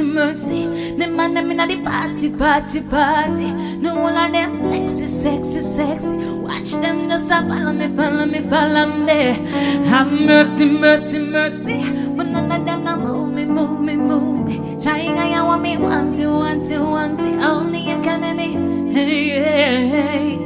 mercy, mercy. The man them inna the party, party, party. No one of them sexy, sexy, sexy. Watch them just a follow me, follow me, follow me. Have mercy, mercy, mercy. But none of them now move me, move me, move me. Trying I want me, want it, want it, want it. Only him can make me. Hey, hey, hey.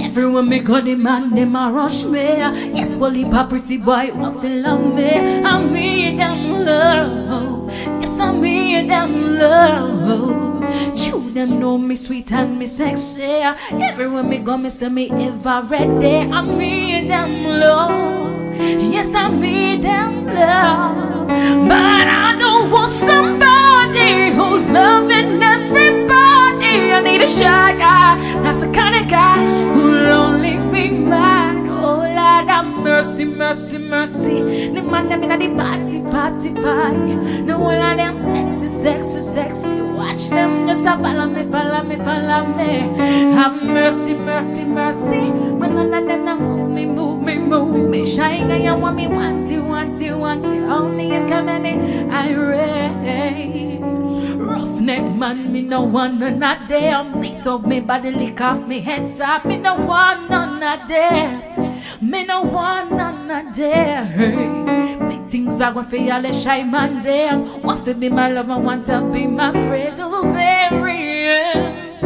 Everywhere me go, the man them a rush me. Yes, Wally, pretty boy, want to love me. I'm me them love. Yes, I'm me them love. True, them know me sweet and me sexy. Everywhere me go, me say me ever ready. I'm me them love. Yes, I'm me them love. But I don't want somebody who's loving everybody. I need a shy guy. That's the kind of guy who'll only be mine. Oh Lord, have mercy, mercy, mercy. The man them inna the party, party, party. No all of them sexy, sexy, sexy. Watch them just a follow me, follow me, follow me. Have mercy, mercy, mercy. But none of them now move me, move me, move me. Shine and you want me, want it, want it, want it. Only you can make me irate. Roughneck man, me no want none of them. Beat up me body, lick off me head top. Me no want none of them. Me no want none of them. Big things are going for y'all, the shy man them. Want to be my lover, want to be my friend. Too very end,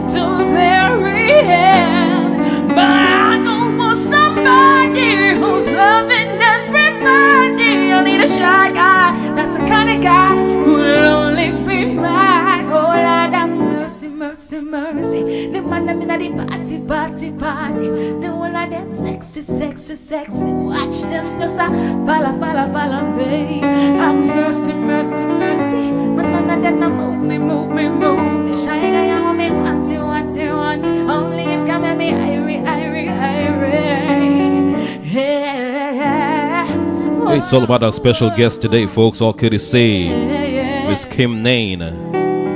too very end. But I don't want somebody who's loving everybody. I need a shy guy, that's the kind of guy who'll only be mine. Oh Lord, have mercy, mercy, mercy. The man them inna the party, party, party. The whole of them sexy, sexy, sexy. Watch them just a follow, follow, follow me. Have mercy, mercy, mercy. But none of them now move me, move me, move me. Shine and you want me, want it, want it, want it. Only him can make me irie, irie, irie. Yeah. It's all about our special guest today, folks. All courtesy Miss Kim Nain.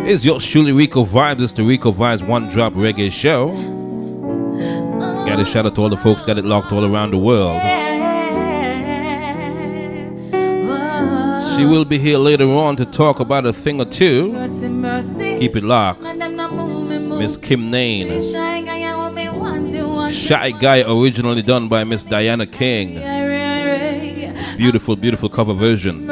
It's your truly Ricovibes. It's the Ricovibes One Drop Reggae Show. Got a shout out to all the folks got it locked all around the world. She will be here later on to talk about a thing or two. Keep it locked. Miss Kim Nain. Shy Guy, originally done by Miss Diana King. Beautiful, beautiful cover version.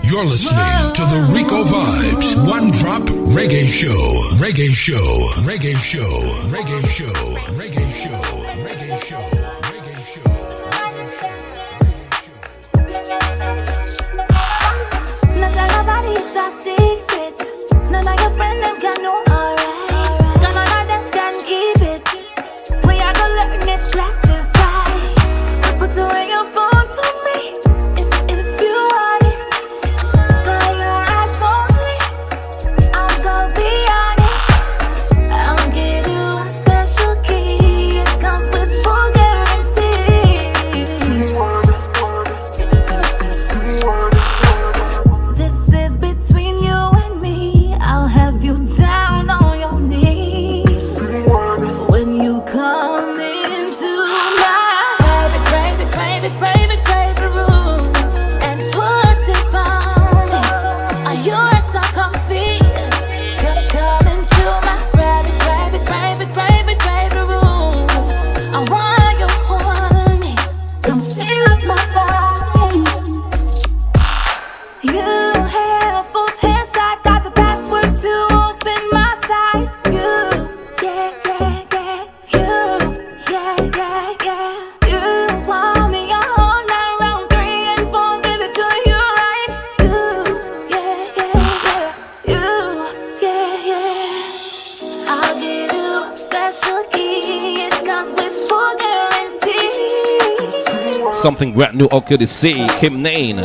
You're listening to the Ricovibes One Drop Reggae Show. Reggae Show. Reggae Show. Reggae Show. Reggae Show. Reggae Show. Reggae Show. Not tell nobody it's a secret. None of your friends them can know. Alright, none of them can keep it. We are gonna learn it's classified. Put away your phone for me if you want it. For your eyes only, I'll go beyond it. I'll give you a special key. It comes with full guarantees. This is between you and me. I'll have you down on your knees when you come into my private, private, private, private, private room and put it on me. You're so comfy. Come into my private, private, private, private, private room. I want you hold me. Come feel my body. You have both hands, I got the password to open my thighs. You, yeah, yeah, yeah. You, yeah, yeah, yeah. You want me all night, round 3 and 4, give it to you right. You, yeah, yeah, yeah. You, yeah, yeah. I'll give you a special key. It comes with full guarantee. Something brand new, all courtesy Kim Nain.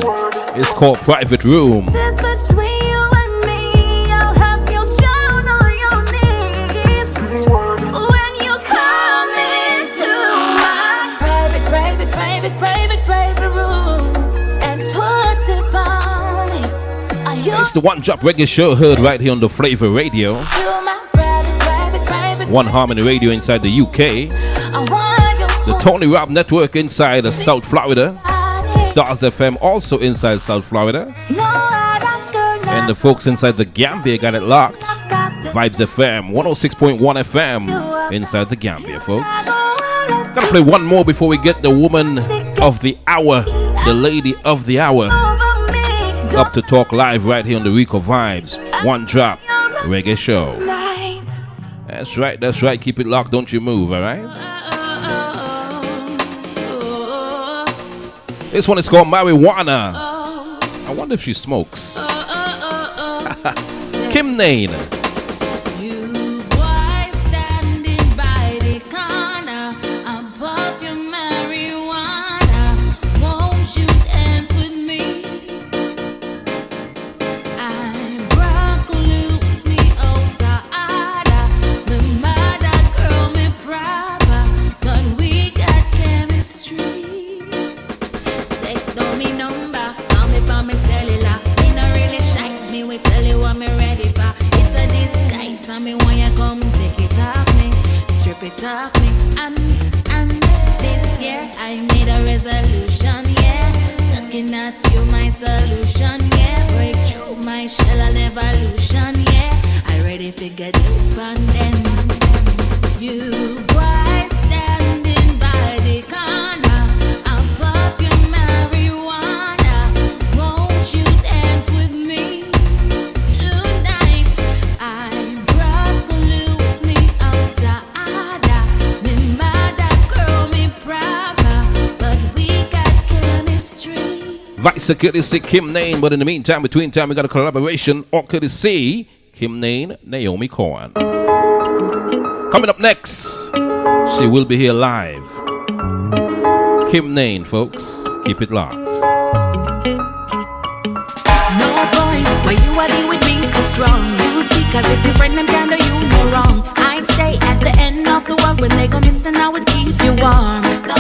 It's called Private Room. This between you and me, I'll have you down on your knees when you come into my private, private, private, private, private room and put it on me. It's the One Drop Reggae Show heard right here on the Flavor Radio. To my private, private, private, One Harmony Radio inside the UK. The Tony Robb Network inside South Florida. Stars FM also inside South Florida. And the folks inside the Gambia got it locked. Vibes FM, 106.1 FM inside the Gambia, folks. Gotta play one more before we get the woman of the hour, the lady of the hour, up to talk live right here on the Ricovibes One Drop Reggae Show. That's right. Keep it locked, don't you move, alright? This one is called Marijuana. I wonder if she smokes. Kim Nain. Off me and this year I made a resolution, yeah. Looking at you, my solution, yeah. Break through my shell and evolution, yeah. I ready to get loose from them. You boy standing by the corner, I'll puff your marijuana. Won't you dance with me tonight? I broke loose me out of Vice courtesy Kim Nain, but in the meantime, between time, we got a collaboration or courtesy Kim Nain, Naomi Corn. Coming up next, she will be here live. Kim Nain, folks, keep it locked. No point why you are here with me so strong. You speak as if your friend them can do you no wrong. I'd stay at the end of the world when they go missing. I would keep you warm. So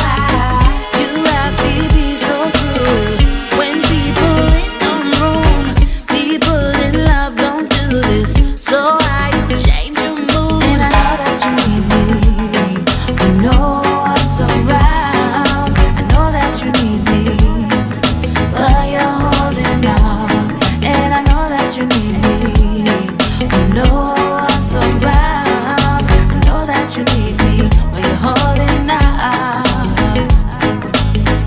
you have to be so cool. When people in the room, people in love don't do this. So why you change your mood? And I know that you need me. I know what's around. I know that you need me. But you're holding out. And I know that you need me. I know what's around. I know that you need me. But you're holding out.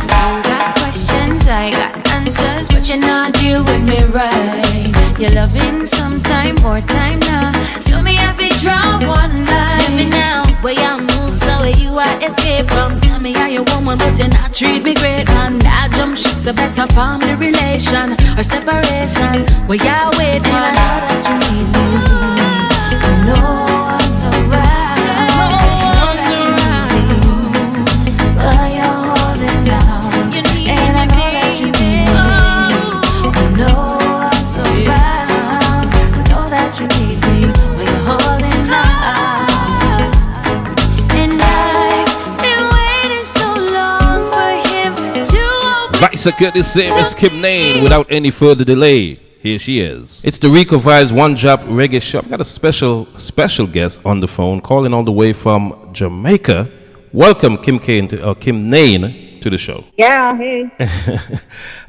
I got questions, I got answers, but you're not deal with me right. You're loving sometime, more time now. So me have to draw one line. Let me now, where I move, so where you are escape from. Tell me how you woman, but you not treat me great, man. I jump ship, so better family relation or separation. Where you wait, man. I know that you need me. I know what's around. I know that you need me. But you're holding out. And I know that you need me. I know what's around. I know that you need me. But you're holding out. And I've been waiting so long for him to open. Vice courtesy Miss Kim Nain, without any further delay. Here she is. It's the Ricovibes One Drop Reggae Show. I've got a special guest on the phone, calling all the way from Jamaica. Welcome, Kim Nain, to the show. Yeah, hey.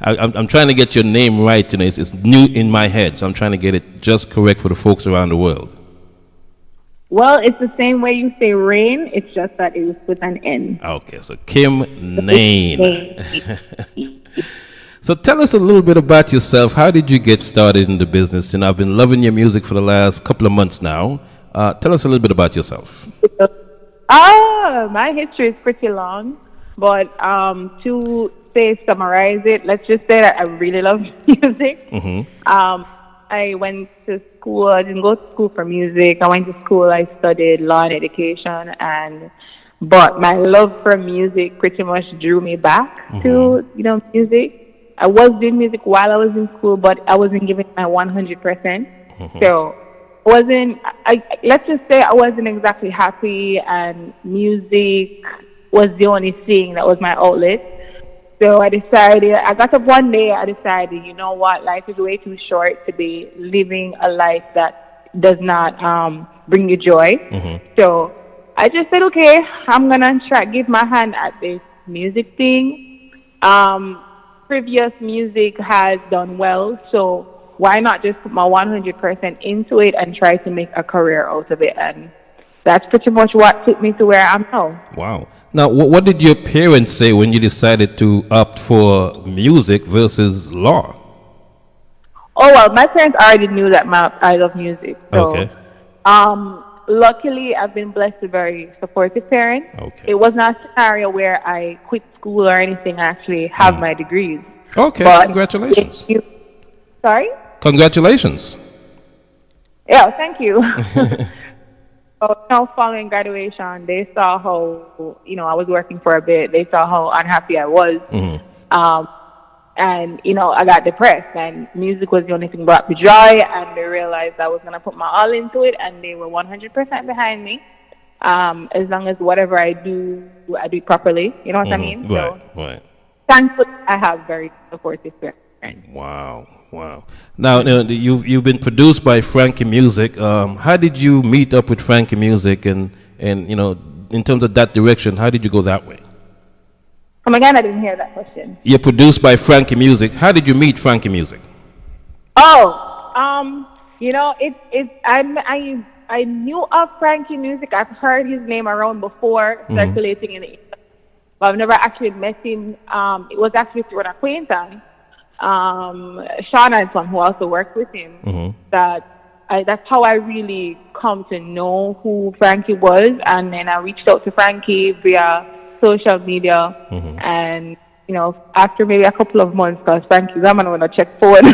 I'm trying to get your name right. You know, it's new in my head, so I'm trying to get it just correct for the folks around the world. Well, it's the same way you say rain. It's just that it was with an N. Okay, so Kim Nain. So tell us a little bit about yourself. How did you get started in the business? You know, I've been loving your music for the last couple of months now. Tell us a little bit about yourself. My history is pretty long, but to summarize it, let's just say that I really love music. Mm-hmm. I went to school. I didn't go to school for music. I went to school. I studied law and education, but my love for music pretty much drew me back to music. I was doing music while I was in school, but I wasn't giving my 100%. So let's just say I wasn't exactly happy, and music was the only thing that was my outlet. So I got up one day, I decided, you know what, life is way too short to be living a life that does not bring you joy. So I just said, okay, I'm gonna give my hand at this music thing. Previous music has done well, so why not just put my 100% into it and try to make a career out of it? And that's pretty much what took me to where I am now. Wow. Now, what did your parents say when you decided to opt for music versus law? Oh, well, my parents already knew that I love music. So, Okay. Luckily, I've been blessed with very supportive parents. Okay. It was not a scenario where I quit school or anything. I actually have my degrees. Okay, But congratulations. Sorry? Congratulations. Yeah, thank you. So, following graduation, they saw how, I was working for a bit. They saw how unhappy I was. And, I got depressed, and music was the only thing brought me joy, and they realized I was going to put my all into it, and they were 100% behind me. As long as whatever I do it properly. You know what I mean? Right. Thankfully, I have very supportive parents. Wow. Now, you've been produced by Frankie Music. How did you meet up with Frankie Music, and in terms of that direction, how did you go that way? Come again, I didn't hear that question. You're produced by Frankie Music. How did you meet Frankie Music? I knew of Frankie Music. I've heard his name around before, circulating in the internet, but I've never actually met him. It was actually through an acquaintance, Sean Anton, who also worked with him. That's how I really come to know who Frankie was, and then I reached out to Frankie via social media, and after maybe a couple of months, because Frankie's I'm gonna check phone.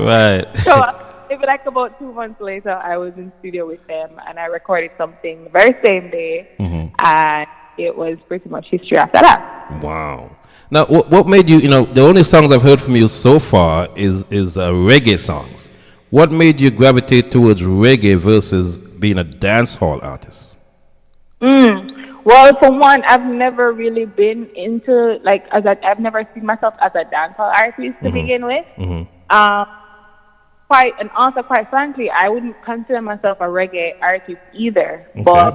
Right. So maybe like about 2 months later, I was in studio with them, and I recorded something the very same day, and it was pretty much history after that. Wow. Now, what made you? The only songs I've heard from you so far is reggae songs. What made you gravitate towards reggae versus being a dancehall artist? Well, for one, I've never really been into I've never seen myself as a dancehall artist to begin with. Quite frankly, I wouldn't consider myself a reggae artist either. Okay. But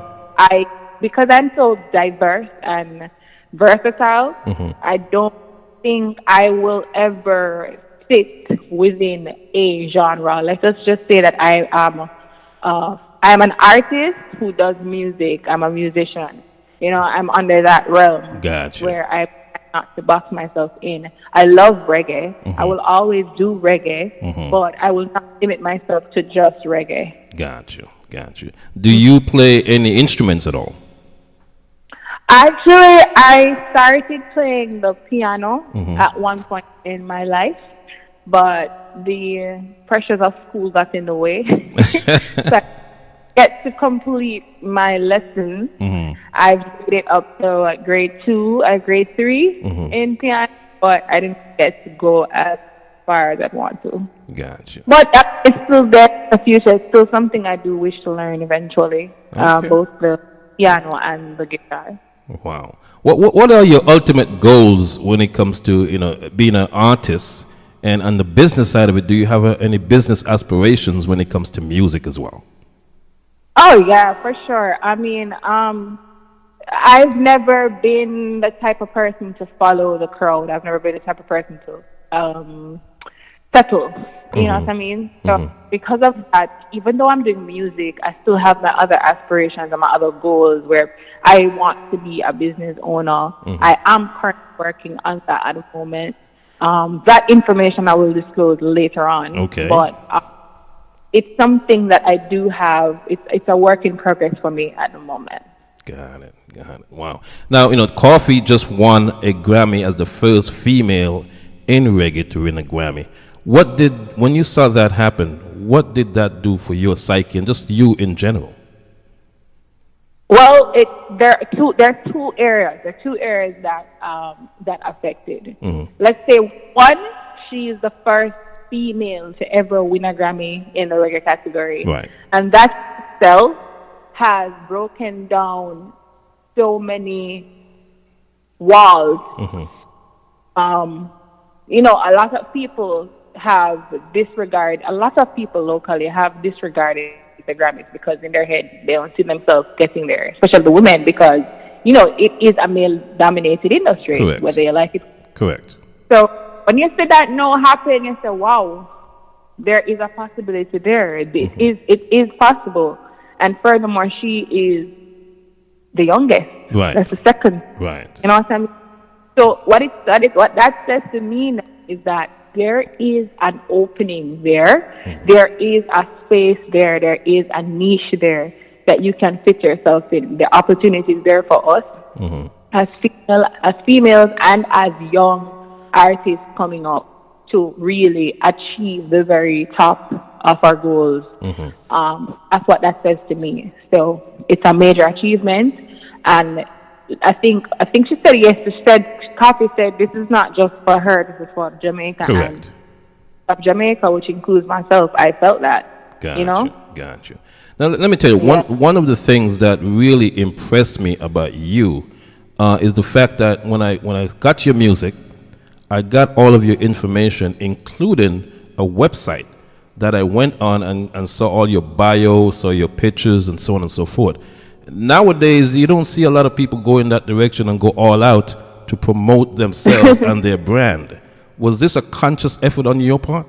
because I'm so diverse and versatile, I don't think I will ever fit within a genre. Let's just say that I am an artist who does music. I'm a musician. I'm under that realm. Gotcha. Where I not to box myself in. I love reggae. I will always do reggae, but I will not limit myself to just reggae. Got you. Do you play any instruments at all? Actually, I started playing the piano at one point in my life, but the pressures of school got in the way. So get to complete my lessons. I've made it up to grade 2 or grade 3 in piano, but I didn't get to go as far as I want to. Gotcha. But it's still there in the future. It's still something I do wish to learn eventually, both the piano and the guitar. Wow. What are your ultimate goals when it comes to being an artist, and on the business side of it? Do you have any business aspirations when it comes to music as well? Oh, yeah, for sure. I mean, I've never been the type of person to follow the crowd. I've never been the type of person to settle. You know what I mean? So because of that, even though I'm doing music, I still have my other aspirations and my other goals where I want to be a business owner. I am currently working on that at the moment. That information I will disclose later on. Okay. But it's something that I do have. It's a work in progress for me at the moment. Got it. Wow. Now, Coffee just won a Grammy as the first female in reggae to win a Grammy. When you saw that happen, what did that do for your psyche and just you in general? Well, there are two areas. There are two areas that affected. Let's say one, she is the first female to ever win a Grammy in the reggae category. Right. And that itself has broken down so many walls. A lot of people have disregarded, a lot of people locally have disregarded the Grammys because in their head they don't see themselves getting there, especially the women, because, you know, it is a male-dominated industry, Correct. whether you like it. Correct. So when you see that no happen, you say, wow, there is a possibility there. It is possible. And furthermore, she is the youngest. Right. That's the second. Right. You know what I mean? So what that says to me is that there is an opening there. Mm-hmm. There is a space there. There is a niche there that you can fit yourself in. The opportunity is there for us as females and as young artists coming up to really achieve the very top of our goals. That's what that says to me. So it's a major achievement, and I think she said yes. She said, Coffee said, this is not just for her. This is for Jamaica. Correct. And of Jamaica, which includes myself. I felt that. Gotcha. You know. Gotcha. Now let me tell you, one of the things that really impressed me about you is the fact that when I got your music, I got all of your information, including a website that I went on and saw all your bio, saw your pictures, and so on and so forth. Nowadays, you don't see a lot of people go in that direction and go all out to promote themselves and their brand. Was this a conscious effort on your part?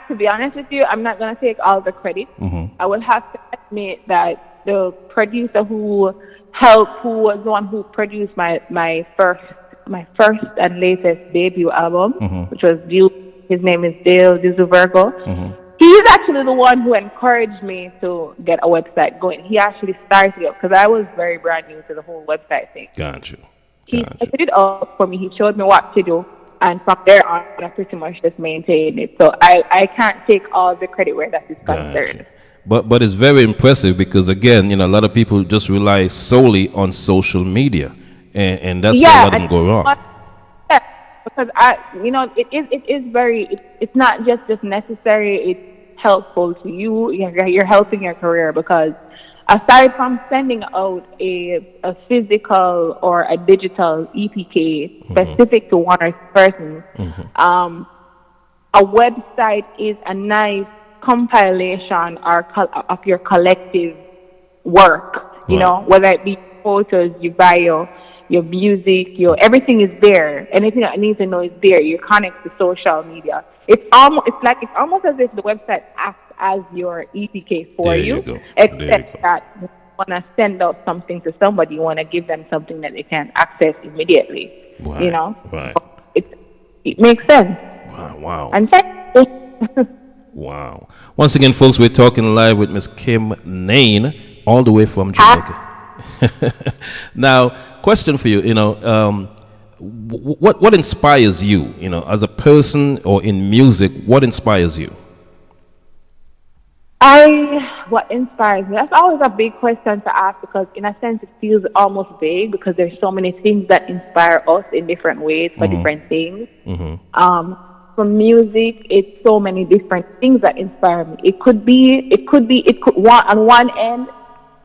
To be honest with you, I'm not going to take all the credit. I will have to admit that the producer who was the one who produced my first and latest debut album, which was his name is Dale Dizuvergo. He's actually the one who encouraged me to get a website going. He actually started it because I was very brand new to the whole website thing. Got you. He set it up for me. He showed me what to do. And from there on, I pretty much just maintained it. So I can't take all the credit where that is concerned. But it's very impressive because, again, you know, a lot of people just rely solely on social media. And that's where a lot of them go wrong. Because it is very, it's not just necessary, it's helpful to you. You're helping your career, because aside from sending out a physical or a digital EPK specific to one or two persons, a website is a nice compilation of your collective work, you know, whether it be photos, your bio, your music, everything is there. Anything that I need to know is there. You connect to social media. It's almost as if the website acts as your EPK for you. Except that you want to send out something to somebody, you want to give them something that they can access immediately. Right. You know, right? It makes sense. Wow. And wow. Once again, folks, we're talking live with Miss Kim Nain, all the way from Jamaica. Now, question for you, what inspires you, as a person or in music, what inspires you? What inspires me? That's always a big question to ask, because in a sense it feels almost vague, because there's so many things that inspire us in different ways for different things. From music, it's so many different things that inspire me. It could on one end,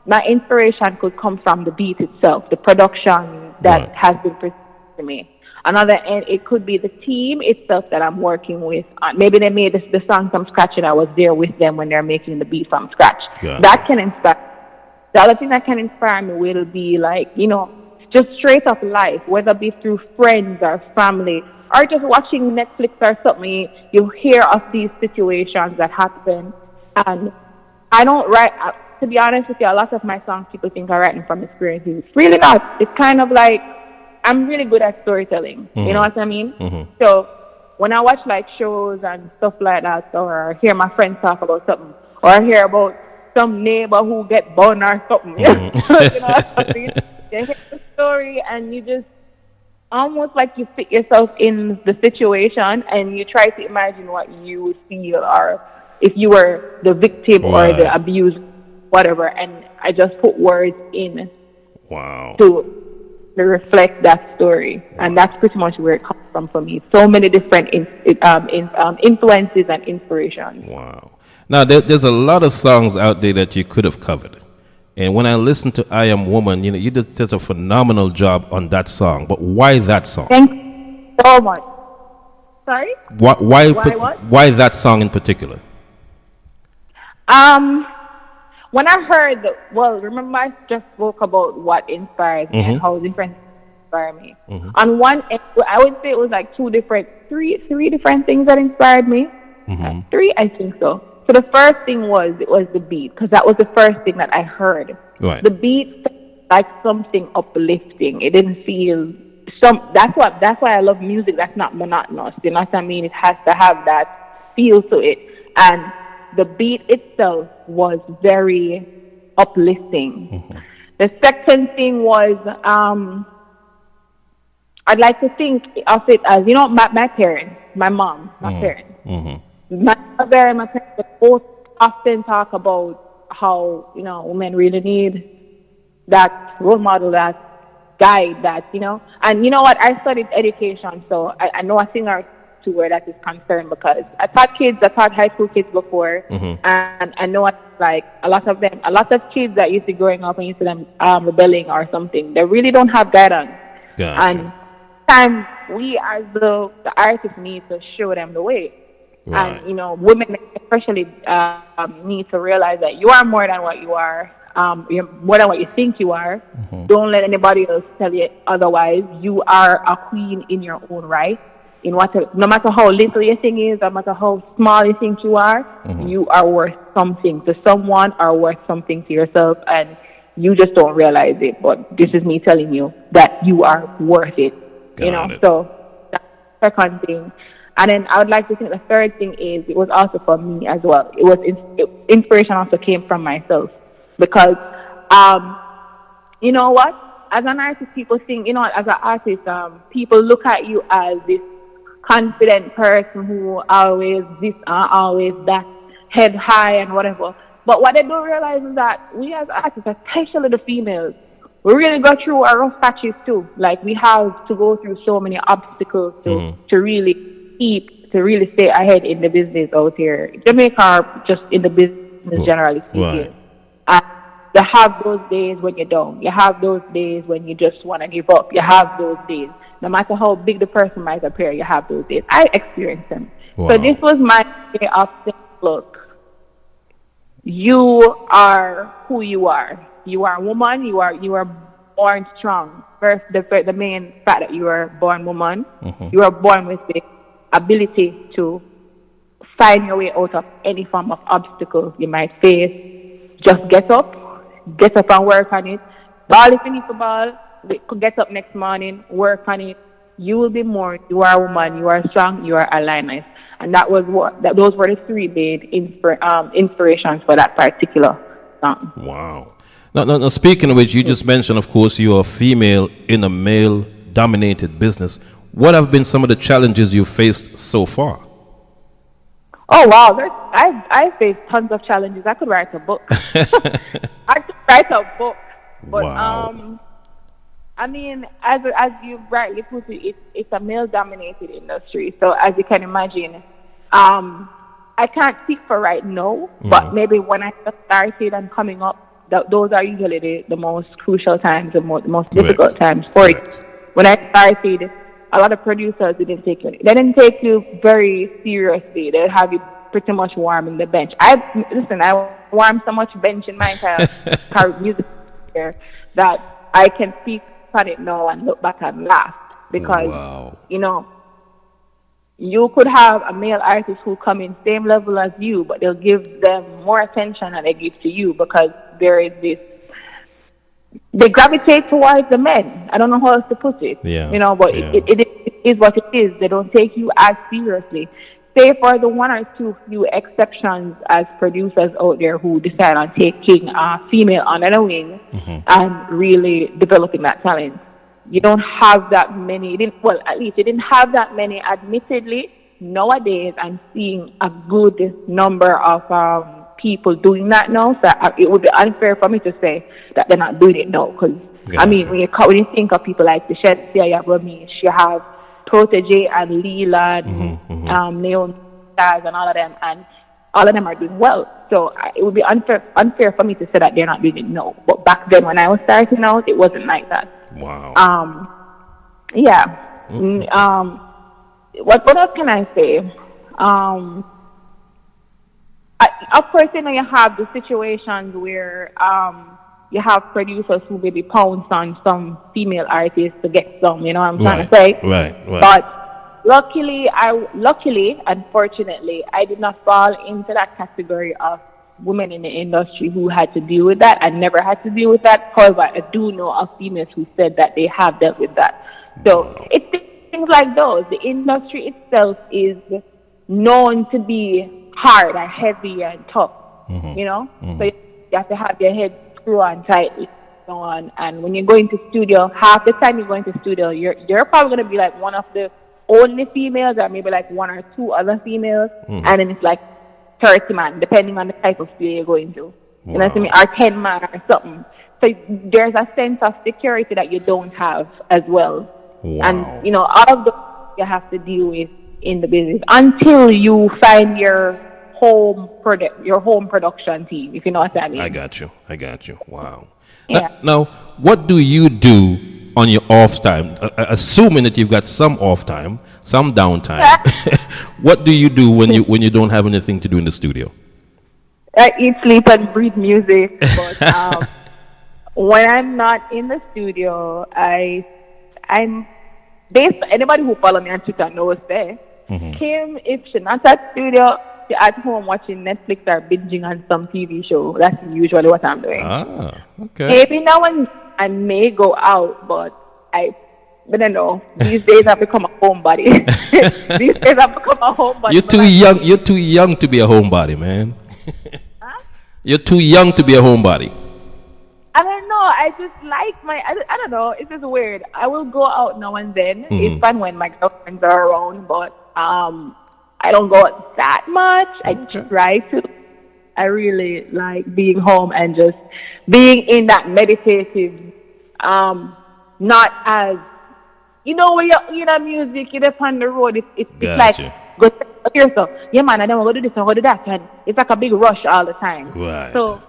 my inspiration could come from the beat itself, the production that has been presented to me. Another end, it could be the team itself that I'm working with. Maybe they made the song from scratch and I was there with them when they're making the beat from scratch. That can inspire. The other thing that can inspire me will be just straight up life, whether it be through friends or family, or just watching Netflix or something. You hear of these situations that happen, and I don't write. To be honest with you, a lot of my songs people think I write them from experiences. It's really not. It's kind of like I'm really good at storytelling. You know what I mean? So when I watch shows and stuff like that, or hear my friends talk about something, or I hear about some neighbor who get burned or something, you know what I mean? You hear the story and you just almost like you fit yourself in the situation and you try to imagine what you would feel, or if you were the victim or the abused, whatever, and I just put words in to reflect that story, and that's pretty much where it comes from for me. So many different influences and inspirations. Wow. Now, there's a lot of songs out there that you could have covered, and when I listen to I Am Woman, you did such a phenomenal job on that song. But why that song? Thank you so much. Sorry? Why that song in particular? When I heard, remember I just spoke about what inspires me and how different things inspire me. On one end, I would say it was like three different things that inspired me. Three, I think so. So the first thing was the beat, because that was the first thing that I heard. Right. The beat felt like something uplifting. It didn't feel That's why I love music that's not monotonous. You know what I mean? It has to have that feel to it, and the beat itself was very uplifting. The second thing was, I'd like to think of it as, my parents, my mom, my parents. My mother and my parents both often talk about how, women really need that role model, that guide, that, And you know what? I studied education, so I know a thing or two where that is concerned, because I taught high school kids before, and I know it's like a lot of kids that used to growing up and used to them rebelling or something, they really don't have guidance. Gotcha. And sometimes we as the artists need to show them the way. Right. And women especially need to realize that you are more than what you are. You're more than what you think you are. Don't let anybody else tell you otherwise. You are a queen in your own right. No matter how little your thing is, no matter how small you think you are worth something to someone or worth something to yourself, and you just don't realize it. But this is me telling you that you are worth it. Got it. So that's the second thing. And then I would like to think the third thing is, it was also for me as well. Inspiration also came from myself, because you know what? As an artist, people think, as an artist, people look at you as this confident person who always this, always that, head high and whatever. But what they don't realize is that we as artists, especially the females, we really go through our rough patches too. Like, we have to go through so many obstacles to really stay ahead in the business out here. Jamaica, are just in the business generally speaking. Right. You have those days when you're down. You have those days when you just want to give up. You have those days. No matter how big the person might appear, you have those days. I experienced them. Wow. So this was my way of saying, look, you are who you are. You are a woman. You are born strong. First, the main fact that you are born woman. You are born with the ability to find your way out of any form of obstacle you might face. Just get up and work on it. Ball if you need to ball. Get up next morning, work on it. You will be more. You are a woman. You are strong. You are a lioness. And those were the three main inspirations for that particular song. Wow. Now, speaking of which, you just mentioned, of course, you are a female in a male-dominated business. What have been some of the challenges you've faced so far? Oh, wow. I faced tons of challenges. I could write a book. But, wow. I mean, as you rightly put it, it's a male-dominated industry. So as you can imagine, I can't speak for right now, but maybe when I just started and coming up, those are usually the most crucial times, the most difficult times for it. When I started, a lot of producers didn't take you very seriously. They have you pretty much warming the bench. I warmed so much bench in my entire music career that I can speak on it now and look back and laugh, because you could have a male artist who come in same level as you, but they'll give them more attention than they give to you, because there is this, they gravitate towards the men. I don't know how else to put it. But it is what it is. They don't take you as seriously. Say for the one or two few exceptions as producers out there who decide on taking a female under the wing and really developing that talent. You don't have that many. At least you didn't have that many. Admittedly, nowadays I'm seeing a good number of people doing that now. So it would be unfair for me to say that they're not doing it now. Because I mean, when you think of people like the Shed, you have Ramesh, you have Protege and Leland, Nain, and all of them, and all of them are doing well. So it would be unfair for me to say that they're not doing it now. But back then, when I was starting out, it wasn't like that. Wow. what else can I say? Of course, you know, you have the situations where you have producers who maybe pounce on some female artists to get some, you know what I'm trying to say? Right. But luckily, unfortunately, I did not fall into that category of women in the industry who had to deal with that. I never had to deal with that. However, I do know of females who said that they have dealt with that. So it's things like those. The industry itself is known to be hard and heavy and tough, you know? So you have to have your head screwed on tightly. And when you're going to studio, half the time you're going to studio, you're probably going to be like one of the only females, or maybe like one or two other females, and then it's like 30 man, depending on the type of studio you're going to. You know what I mean? Or 10 man or something. So there's a sense of security that you don't have as well. And, you know, all of those you have to deal with in the business until you find your home production team, if you know what I mean. I got you. Wow. Yeah. Now, what do you do on your off time? Assuming that you've got some off time, some downtime. What do you do when you don't have anything to do in the studio? I eat, sleep, and breathe music. But when I'm not in the studio, I'm based. Anybody who follow me on Twitter knows that. Kim, if she's not at studio, she's at home watching Netflix or binging on some TV show. That's usually what I'm doing. Okay. Maybe now and I may go out, but I don't know. These days I've become a homebody. You're too young to be a homebody, man. You're too young to be a homebody. I don't know. I just like I don't know. It's just weird. I will go out now and then. It's fun when my girlfriends are around, but I don't go out that much. I try to. I really like being home and just being in that meditative, not as, you know, when you're music, you're up on the road, it's like, go here, so, yeah, man, I don't want to do this and go do that, and it's like a big rush all the time. Right. So,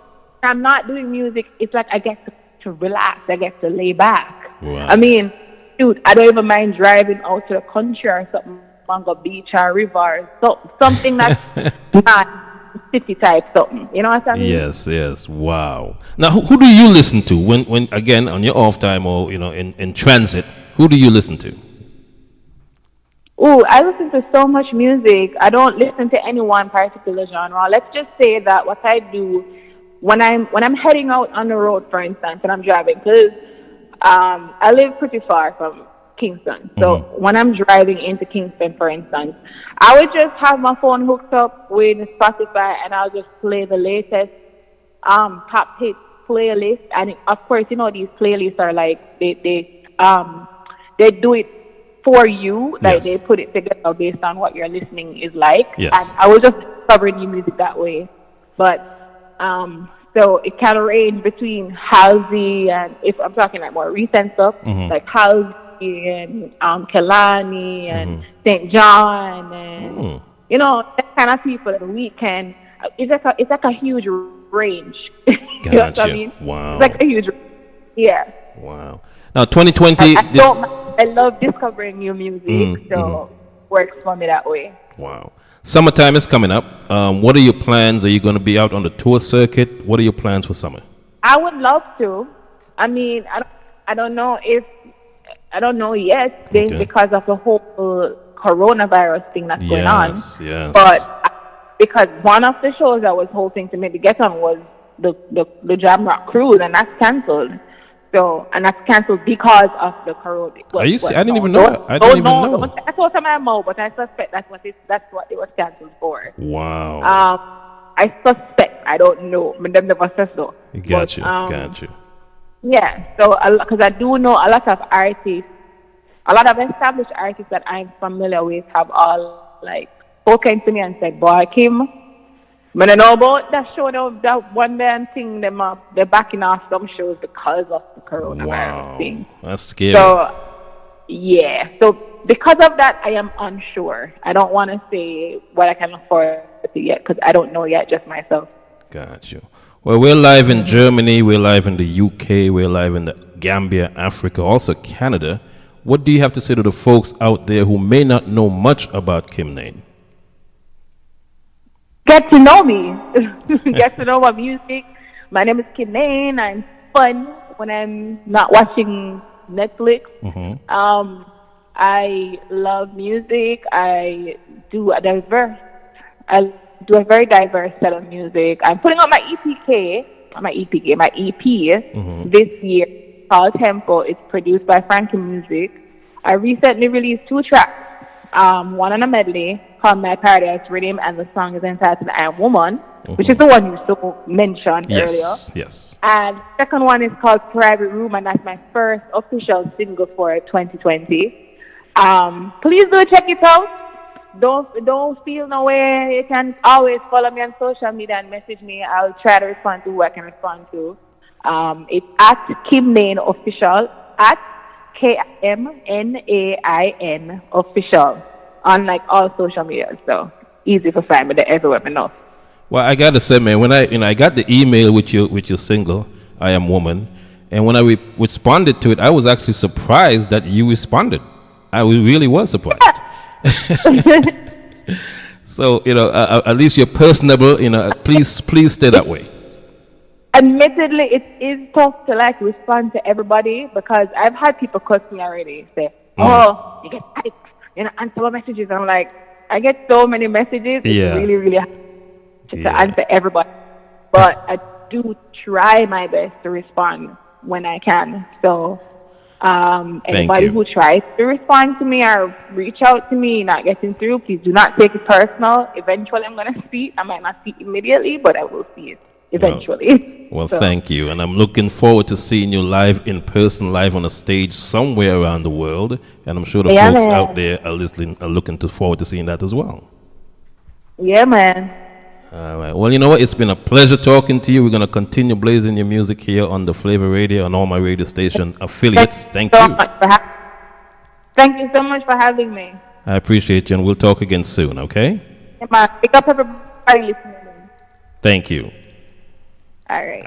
I'm not doing music, it's like I get to relax, I get to lay back. Right. I mean, dude, I don't even mind driving out to the country or something, Mango Beach or river, so something that's not city type something. You know what I mean? Yes. Wow. Now, who do you listen to when again on your off time or you know in transit? Who do you listen to? Oh, I listen to so much music. I don't listen to any one particular genre. Let's just say that what I do when I'm heading out on the road, for instance, and I'm driving, because I live pretty far from Kingston. So when I'm driving into Kingston, for instance, I would just have my phone hooked up with Spotify and I'll just play the latest top hit playlist. And of course, you know, these playlists are like they do it for you, like they put it together based on what your listening is like. Yes. And I was just discovering new music that way. But so it can range between Halsey and, if I'm talking like more recent stuff, like Halsey and Kelani and St. John and you know, that kind of people at the weekend. It's like a huge range. You know what I mean? Wow. It's like a huge, Wow. Now 2020. I love discovering new music, so works for me that way. Wow. Summertime is coming up. What are your plans? Are you going to be out on the tour circuit? What are your plans for summer? I would love to. I mean, I don't know yet, because of the whole coronavirus thing that's going on. Yes. But because one of the shows I was hoping to maybe get on was the Jam Rock Cruise, and that's cancelled. So, and that's cancelled because of the corona. Are you? I didn't even know. I didn't even know. That's what I'm mouth, but I suspect that's what it was cancelled for. Wow. I suspect. I don't know. I never said so. Got you. Yeah. So, because I do know a lot of artists, a lot of established artists that I'm familiar with have all like spoken to me and said, "Boy, Kim, I don't know about that show, that one damn thing, they're backing off some shows because of the coronavirus thing." That's scary. So, yeah. So, because of that, I am unsure. I don't want to say what I can afford to yet, because I don't know yet, just myself. Got you. Well, we're live in Germany, we're live in the UK, we're live in the Gambia, Africa, also Canada. what do you have to say to the folks out there who may not know much about Kim Nain? Get to know me. Get to know my music. My name is Kim Nain. I'm fun when I'm not watching Netflix. I love music. I do a very diverse set of music. I'm putting out my EP this year called Tempo. It's produced by Frankie Music. I recently released 2 tracks. One on a medley called My Paradise Rhythm, and the song is entitled I Am Woman, which is the one you so mentioned earlier. Yes. And the second one is called Private Room, and that's my first official single for 2020. Please do check it out. Don't feel no way. You can always follow me on social media and message me. I'll try to respond to who I can respond to. It's at Kim Nain Official, at KIMNAIN Official on like all social media. So easy to find me there everywhere I know. Well, I gotta say, man, when I got the email with your single, I Am Woman, and when I responded to it, I was actually surprised that you responded. I really was surprised. So, at least you're personable, please stay that way. Admittedly, it is tough to like respond to everybody because I've had people cuss me already. Say, "Oh, you get typed, answer my messages." I'm like, I get so many messages. It's really, really hard to answer everybody. But I do try my best to respond when I can. So, anybody who tries to respond to me or reach out to me not getting through, please do not take it personal. Eventually, I'm gonna see it. I might not see it immediately, but I will see it eventually. Well, thank you. And I'm looking forward to seeing you live in person, live on a stage somewhere around the world. And I'm sure the folks out there are looking forward to seeing that as well. Yeah, man. All right. Well, you know what? It's been a pleasure talking to you. We're going to continue blazing your music here on the Flavor Radio and all my radio station affiliates. Thank you. Thank you so much for having me. I appreciate you, and we'll talk again soon, okay? Yeah, man. Pick up everybody listening. Thank you. All right.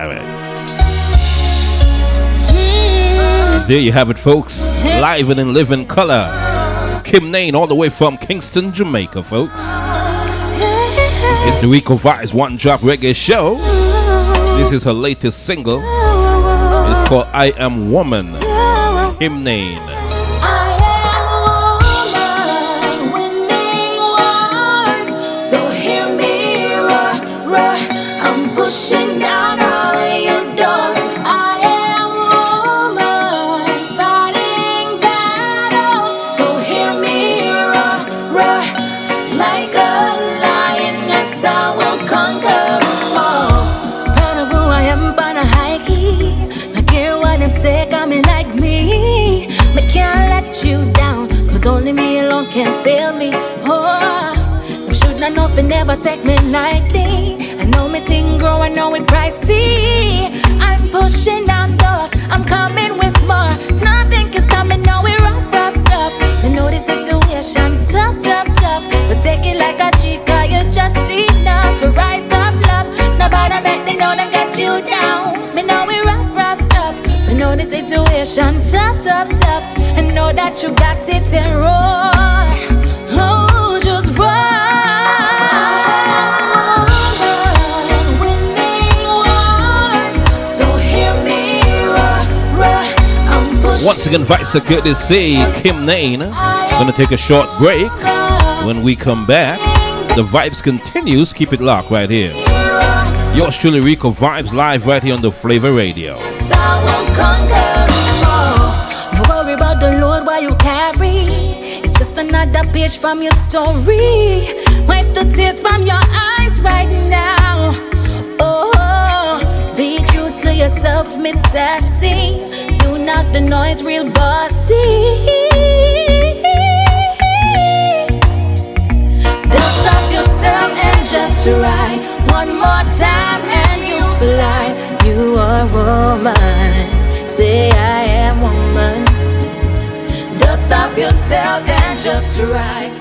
There you have it, folks. Live and in living color. Kim Nain, all the way from Kingston, Jamaica, folks. It's the Ricovibes One Drop Reggae Show. This is her latest single. It's called I Am Woman. Kim Nain. Pushing down all of your doors. I am woman, fighting battles. So hear me roar, roar. Like a lioness, I will conquer. Oh, proud of who I am, on a high key. Not care what them say, coming like me. Me can't let you down, cause only me alone can fail me. Oh, them should not know if they never take me lightly. I know me thing grow, I know it pricey. I'm pushing down doors, I'm coming with more. Nothing can stop me, no, we rough, rough, rough. You know the situation, tough, tough, tough. But take it like a chica, you're just enough to rise up, love. Nobody make me know them get you down. Me know we rough, rough, rough. Me know the situation, tough, tough, tough. And know that you got it and roar. Oh, just roar. Once again, Vice courtesy Kim Nain. Gonna take a short break. When we come back, the vibes continues. Keep it locked right here. Yours truly, Ricovibes, live right here on the Flavor Radio. No worry about the load while you carry. It's just another page from your story. Wipe the tears from your eyes right now. Oh, be true to yourself, Miss Sassy. Not the noise, real bossy. Dust off yourself and just try one more time and you fly. You are woman. Say I am woman. Dust off yourself and just try.